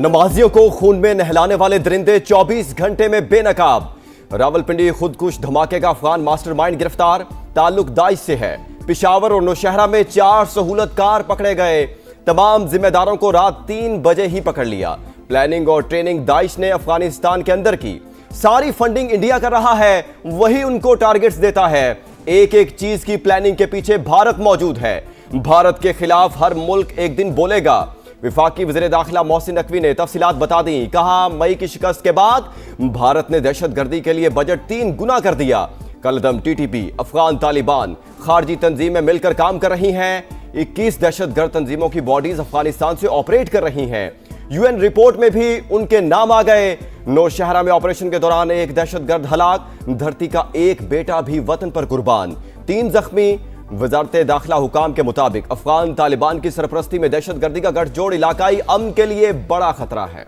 नमाजियों को खून में नहलाने वाले दरिंदे 24 घंटे में बेनकाब। रावलपिंडी खुदकुश धमाके का अफगान मास्टरमाइंड गिरफ्तार, ताल्लुक दाइश से है। पिशावर और नौशहरा में 4 सहूलतकार पकड़े गए। तमाम जिम्मेदारों को रात 3 बजे ही पकड़ लिया। प्लानिंग और ट्रेनिंग दाइश ने अफगानिस्तान के अंदर की। सारी फंडिंग इंडिया कर रहा है, वही उनको टारगेट्स देता है। एक एक चीज की प्लानिंग के पीछे भारत मौजूद है। भारत के खिलाफ हर मुल्क एक दिन बोलेगा। विफाकी वज़ीर दाखिला मोहसिन नकवी ने तफसीलात बता दी। कहा, मई की शिकस्त के बाद भारत ने दहशतगर्दी के लिए बजट 3 गुना कर दिया। कलदम, टीटीपी, अफगान तालिबान खारजी तंजीमें मिलकर काम कर रही हैं। 21 दहशतगर्द तंजीमों की बॉडीज अफगानिस्तान से ऑपरेट कर रही हैं। यूएन रिपोर्ट में भी उनके नाम आ गए। नौशहरा में ऑपरेशन के दौरान एक दहशतगर्द हलाक, धरती का एक बेटा भी वतन पर कुर्बान, 3 जख्मी। वजारत दाखिला हुकाम के मुताबिक अफगान तालिबान की सरपरस्ती में दहशतगर्दी का गठजोड़ इलाकाई अमन के लिए बड़ा खतरा है।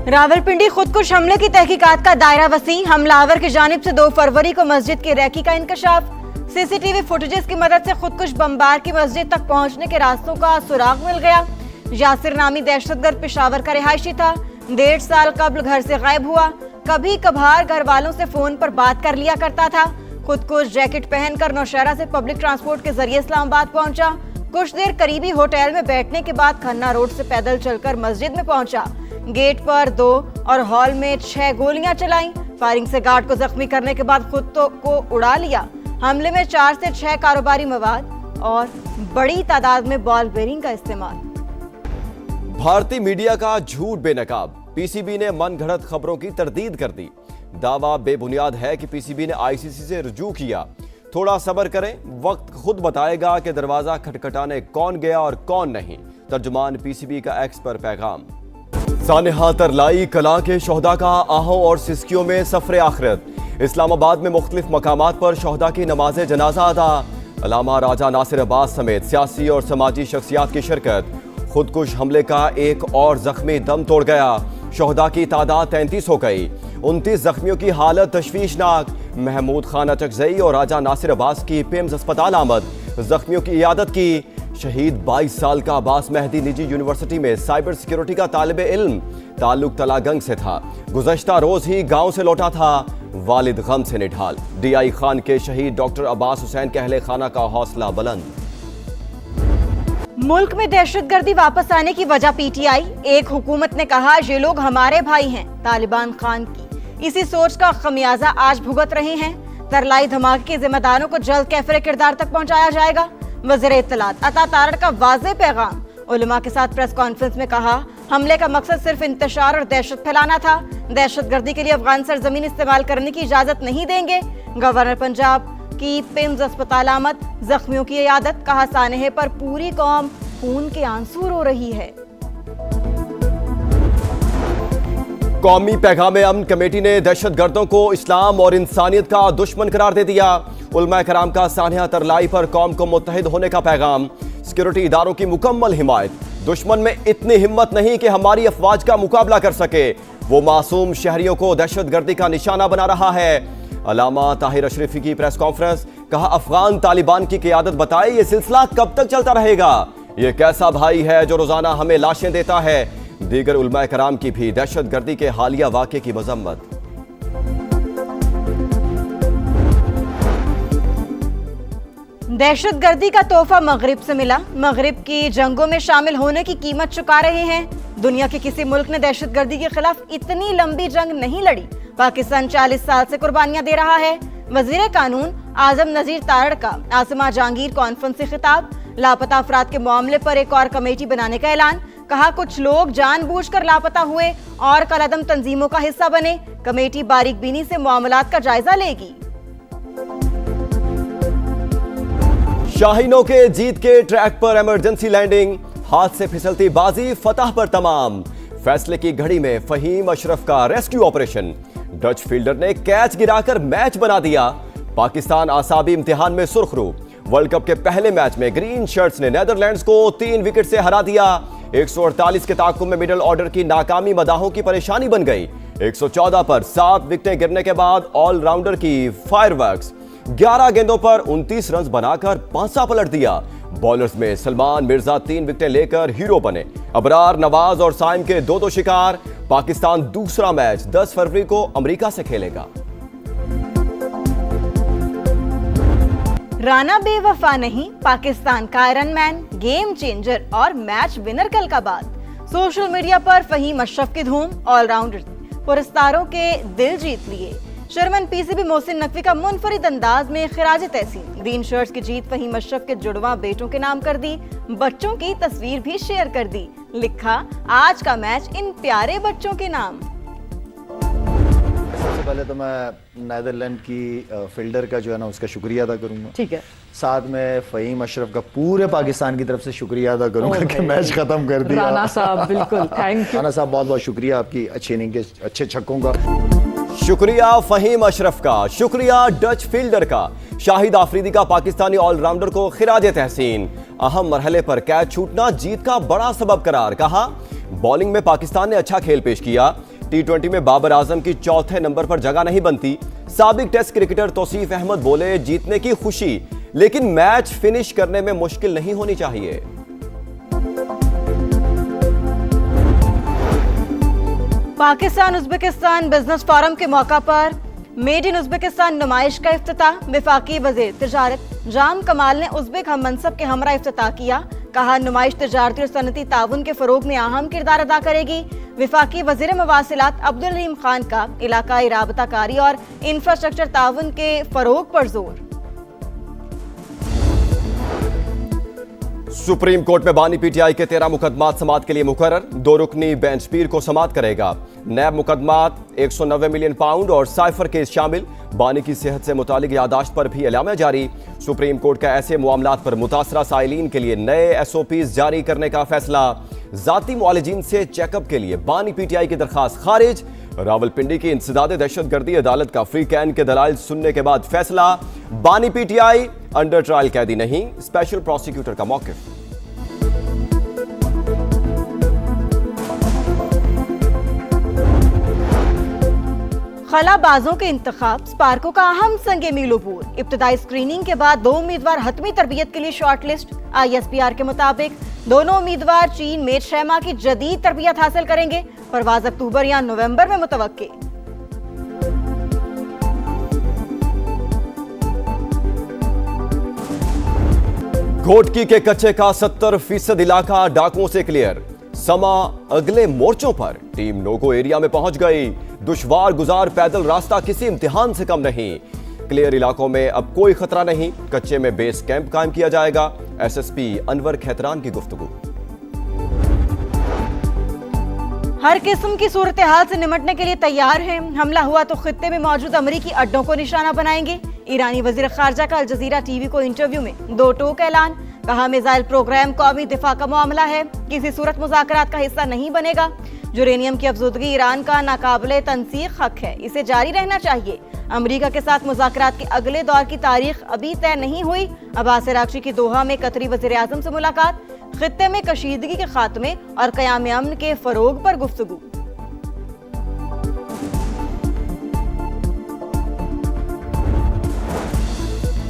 रावलपिंडी खुदकुश हमले की तहकीकात का दायरा वसी। हमलावर की जानिब से 2 फरवरी को मस्जिद की रैकी का इंकशाफ। सीसीटीवी फुटेजेस की मदद से खुदकुश बमबार की मस्जिद तक पहुंचने के रास्तों का सुराग मिल गया। यासिर नामी दहशतगर्द पेशावर का रिहायशी था। 1.5 साल कबल घर से गायब हुआ। कभी कभार घर वालों से फोन पर बात कर लिया करता था। खुदकुश जैकेट पहनकर नौशहरा से पब्लिक ट्रांसपोर्ट के जरिए इस्लामाबाद पहुंचा। कुछ देर करीबी होटल में बैठने के बाद खन्ना रोड से पैदल चलकर मस्जिद में पहुंचा। गेट पर 2 और हॉल में 6 गोलियां चलाई। फायरिंग से गार्ड को जख्मी करने के बाद खुद को उड़ा लिया। हमले में 4 से 6 कारोबारी मवाद और बड़ी तादाद में बॉल बेरिंग का इस्तेमाल। भारतीय मीडिया का झूठ बेनकाब। पीसीबी ने मनगढ़ंत खबरों की तरदीद कर दी। दावा बेबुनियाद है कि पीसीबी ने आईसीसी से रुजू किया। थोड़ा सब्र करें, वक्त खुद बताएगा कि दरवाजा खटखटाने कौन गया और कौन नहीं। तर्जुमान पीसीबी का एक्स पर पैगाम। सानेहा तरलाई कला के शोहदा का आहों और सिस्कियों में सफर आखिरत। इस्लामाबाद में मुख्तलिफ मकामात पर शोहदा की नमाज जनाजा अदा। अलामा राजा नासिर अब्बास समेत सियासी और समाजी शख्सियात की शिरकत। खुदकुश हमले का एक और जख्मी दम तोड़ गया। शोहदा की तादाद 33 हो गई। 29 जख्मियों की हालत तशवीशनाक। महमूद खान अचकजई और राजा नासिर अब्बास की पिम्स अस्पताल आमद। जख्मियों की इयादत की। शहीद 22 साल का अब्बास मेहदी निजी यूनिवर्सिटी में साइबर सिक्योरिटी का तालिब इल्म। ताल्लुक तलागंग से था। गुज़श्ता रोज ही गांव से लौटा था। वालिद गम से निढाल। डीआई खान के शहीद डॉक्टर अब्बास हुसैन के अहले खाना का हौसला बुलंद। मुल्क में दहशतगर्दी वापस आने की वजह पीटीआई। एक हुकूमत ने कहा, ये लोग हमारे भाई हैं। तालिबान खान की इसी सोच का खमियाजा आज भुगत रहे हैं। तरलाई धमाके के जिम्मेदारों को जल्द कैफरे किरदार तक पहुंचाया जाएगा। वज़ीर इत्तलात अता तारड़ का वाज़ेह पैगाम। उलमा के साथ प्रेस कॉन्फ्रेंस में कहा, हमले का मकसद सिर्फ इंतशार और दहशत फैलाना था। दहशतगर्दी के लिए अफगान सरजमीन इस्तेमाल करने की इजाजत नहीं देंगे। गवर्नर पंजाब की पिम्स अस्पताल आमद। जख्मियों की इयादत। कहा, सानेहे पर पूरी कौम खून के आंसू रो रही है। कौमी पैगाम अमन कमेटी ने दहशतगर्दों को इस्लाम और इंसानियत का दुश्मन करार दे दिया। उलमा कराम का सानिया तरलाई पर कौम को मुत्तहिद होने का पैगाम। सिक्योरिटी इदारों की मुकम्मल हिमायत। दुश्मन में इतनी हिम्मत नहीं कि हमारी अफवाज का मुकाबला कर सके। वो मासूम शहरियों को दहशतगर्दी का निशाना बना रहा है। अलामा ताहिर अशरफी की प्रेस कॉन्फ्रेंस। कहा, अफगान तालिबान की क़ियादत बताए, ये सिलसिला कब तक चलता रहेगा? ये कैसा भाई है जो रोजाना हमें लाशें देता है? दीगर उलमा कराम की भी दहशतगर्दी के हालिया वाक़े की मजम्मत। दहशतगर्दी का तोहफा मगरिब से मिला। मगरिब की जंगों में शामिल होने की कीमत चुका रहे हैं। दुनिया के किसी मुल्क ने दहशतगर्दी के खिलाफ इतनी लंबी जंग नहीं लड़ी। पाकिस्तान 40 साल से कुर्बानियां दे रहा है। वजीर कानून आजम नजीर तारड़ का आसिमा जहांगीर कॉन्फ्रेंस से खिताब। लापता अफराद के मामले पर एक और कमेटी बनाने का ऐलान। कहा, कुछ लोग जानबूझकर लापता हुए और कलअदम तंजीमों का हिस्सा बने। कमेटी बारीक बीनी से मामलात का जायजा लेगी। शाहीनों के जीत के ट्रैक पर इमरजेंसी लैंडिंग। हाथ से फिसलती बाजी, फतह पर तमाम। फैसले की घड़ी में फहीम अशरफ का रेस्क्यू ऑपरेशन। डच फील्डर ने कैच गिराकर मैच बना दिया। पाकिस्तान आसाबी इम्तिहान में सुर्खरू। वर्ल्ड कप के पहले मैच में ग्रीन शर्ट्स ने नीदरलैंड्स को 3 विकेट से हरा दिया। 148 के ताकुब में मिडिल ऑर्डर की नाकामी मदाहों की परेशानी बन गई। 114 पर 7 विकेटें गिरने के बाद ऑलराउंडर की फायरवर्क्स। 11 गेंदों पर 29 रन बनाकर पांसा पलट दिया। बॉलर्स में सलमान मिर्जा 3 विकेटें लेकर हीरो बने। अबरार, नवाज और साइम के 2-2 शिकार। पाकिस्तान दूसरा मैच 10 फरवरी को अमेरिका से खेलेगा। राना बेवफा नहीं, पाकिस्तान का आयरन मैन, गेम चेंजर और मैच विनर कल का बाद। सोशल मीडिया पर फहीम अशरफ की धूम, ऑलराउंडर पुरस्कारों के दिल जीत लिए। शर्मन पीसीबी मोहसिन नकवी का मुनफरिद अंदाज में खिराज तहसीन। ग्रीन शर्ट्स की जीत फहीम अशरफ के जुड़वा बेटों के नाम कर दी। बच्चों की तस्वीर भी शेयर कर दी। लिखा, आज का मैच इन प्यारे बच्चों के नाम। सबसे पहले तो मैं नेदरलैंड की फील्डर का जो है ना उसका शुक्रिया अदा करूंगा। ठीक है। साथ में फहीम अशरफ का पूरे पाकिस्तान की तरफ से शुक्रिया अदा करूंगा कि मैच खत्म कर दिया। राना साहब बिल्कुल थैंक यू। राना साहब बहुत बहुत शुक्रिया आपकी अच्छे इनिंग के अच्छे छक्कों का। शुक्रिया फहीम अशरफ का, शुक्रिया डच फील्डर का। शाहिद आफरीदी का पाकिस्तानी ऑलराउंडर को खिराज तहसीन। अहम मरहले पर कैच छूटना जीत का बड़ा सबब करार। कहा, बॉलिंग में पाकिस्तान ने अच्छा खेल पेश किया। T20 में बाबर आजम की चौथे नंबर पर जगह नहीं बनती। साबिक टेस्ट क्रिकेटर तौसीफ अहमद बोले, जीतने की खुशी लेकिन मैच फिनिश करने में मुश्किल नहीं होनी चाहिए। पाकिस्तान उज्बेकिस्तान बिजनेस फोरम के मौका पर मेड इन उज्बेकिस्तान नुमाइश का इफ्तिताह। वफाकी वजीर तिजारत जाम कमाल ने उज्बेक हम मनसब के हमरा इफ्तिताह किया। कहा, नुमाइश तिजारती और सनती ताउन के फरोग में अहम किरदार अदा करेगी। वफाकी वजीर मवासिलात अब्दुल रहीम खान का इलाकाई राबताकारी और इंफ्रास्ट्रक्चर ताउन के फरोग पर जोर। सुप्रीम कोर्ट में बानी पीटीआई के 13 मुकदमात समात के लिए मुकर्रर। 2 रुकनी बेंच पीर को समात करेगा। नैब मुकदमात 190 मिलियन पाउंड और साइफर केस शामिल। बानी की सेहत से मुतालिक यादाश्त पर भी एलामिया जारी। सुप्रीम कोर्ट का ऐसे मामलात पर मुतासरा साइलिन के लिए नए SOPs जारी करने का फैसला। जाती मुआलिजीन से चेकअप के लिए बानी पीटीआई की दरखास्त खारिज। रावलपिंडी की इंसदाद दहशतगर्दी अदालत का फ्री कैन के दलाइल सुनने के बाद फैसला। बानी पीटीआई अंडर ट्रायल कैदी नहीं, स्पेशल प्रोसिक्यूटर का मौकिफ। खलाबाजों के इंतखाब स्पार्को का अहम संगे मीलोपुर। इब्तदाई स्क्रीनिंग के बाद 2 उम्मीदवार हतमी तरबियत के लिए शॉर्टलिस्ट। ISPR के मुताबिक दोनों उम्मीदवार चीन में 6 माह की जदीद तरबियत हासिल करेंगे। परवाज अक्टूबर या नवंबर में मुतवक्के। घोटकी के कच्चे का 70% इलाका डाकुओं से क्लियर। समा अगले मोर्चों पर। टीम नोगो एरिया में पहुंच गई। दुश्वार गुजार पैदल रास्ता किसी इम्तिहान से कम नहीं। क्लियर इलाकों में अब कोई खतरा नहीं। कच्चे में बेस कैंप कायम किया जाएगा। SSP अनवर खैतरान की गुफ्तगू। हर किस्म की सूरत हाल से निमटने के लिए तैयार हैं। हमला हुआ तो खित्ते में मौजूद अमरीकी अड्डों को निशाना बनाएंगे। ईरानी वजीर खारजा का अल जजीरा टीवी को इंटरव्यू में 2 टोक ऐलान। कहा, मिसाइल प्रोग्राम कौमी दिफा का मामला है, किसी सूरत मुज़ाकरात का हिस्सा नहीं बनेगा। यूरेनियम की अफजूदगी ईरान का नाकाबिले तनसीख हक है, इसे जारी रहना चाहिए। अमेरिका के साथ मुज़ाकरात के अगले दौर की तारीख अभी तय नहीं हुई। अब्बास अरागची की दोहा में कतरी वज़ीर आज़म से मुलाकात। खित्ते में कशीदगी के खात्मे और क़याम अमन के फरोग पर गुफ्तगू।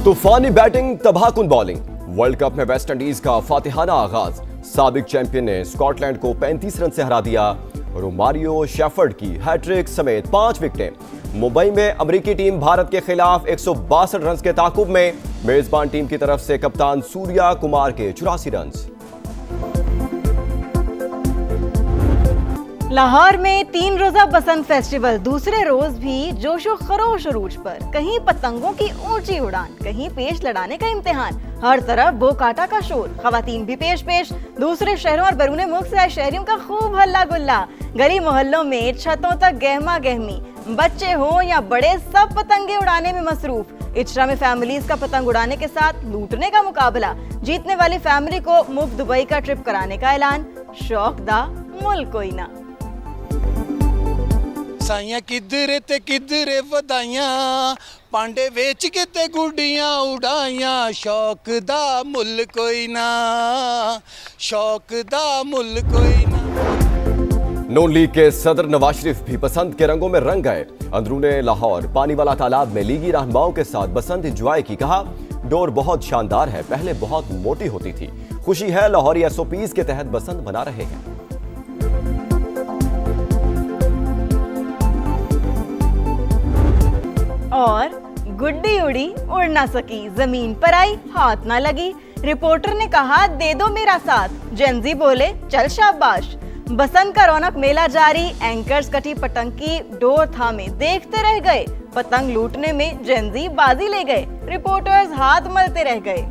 तूफानी बैटिंग, तबाहकुन बॉलिंग। वर्ल्ड कप में वेस्ट इंडीज का फातिहाना आगाज। साबिक चैंपियन ने स्कॉटलैंड को 35 रन से हरा दिया। रोमारियो शेफर्ड की हैट्रिक समेत 5 विकेटें। मुंबई में अमेरिकी टीम भारत के खिलाफ 162 रन के ताकुब में। मेजबान टीम की तरफ से कप्तान सूर्या कुमार के 84 रन। लाहौर में 3 रोजा बसंत फेस्टिवल। दूसरे रोज भी जोशो खरोश अरूज पर। कहीं पतंगों की ऊंची उड़ान, कहीं पेश लड़ाने का इम्तिहान। हर तरफ बो काटा का शोर। खवातीन भी पेश। दूसरे शहरों और बैरून मुल्क से आए शहरियों का खूब हल्ला गुल्ला। गली मोहल्लों में छतों तक गहमा गहमी। बच्चे हो या बड़े, सब पतंगे उड़ाने में मसरूफ। इचरा में फैमिलीज का पतंग उड़ाने के साथ लूटने का मुकाबला। जीतने वाली फैमिली को मुफ्त दुबई का ट्रिप कराने का ऐलान। शौक दा मुल्क कोई ना। साइयां किधरे ते किधरे वधाइयां, पांडे वेच के ते गुड्डियां उड़ाइयां। शौक दा मुल कोई ना, शौक दा मुल कोई ना। नून लीग के सदर नवाज शरीफ भी बसंत के रंगों में रंग गए। अंदरूने लाहौर पानी वाला तालाब में लीगी रहनुमाओं के साथ बसंत एंजॉय की। कहा, डोर बहुत शानदार है, पहले बहुत मोटी होती थी। खुशी है लाहौरी एसओपीज के तहत बसंत बना रहे हैं। और गुड्डी उड़ी उड़ ना सकी, जमीन पर आई हाथ ना लगी। रिपोर्टर ने कहा दे दो मेरा साथ, जेंजी बोले चल शाबाश। बसंत का रौनक मेला जारी, एंकर्स कटी पतंग की डोर थामे देखते रह गए। पतंग लूटने में जेंजी बाजी ले गए, रिपोर्टर्स हाथ मलते रह गए।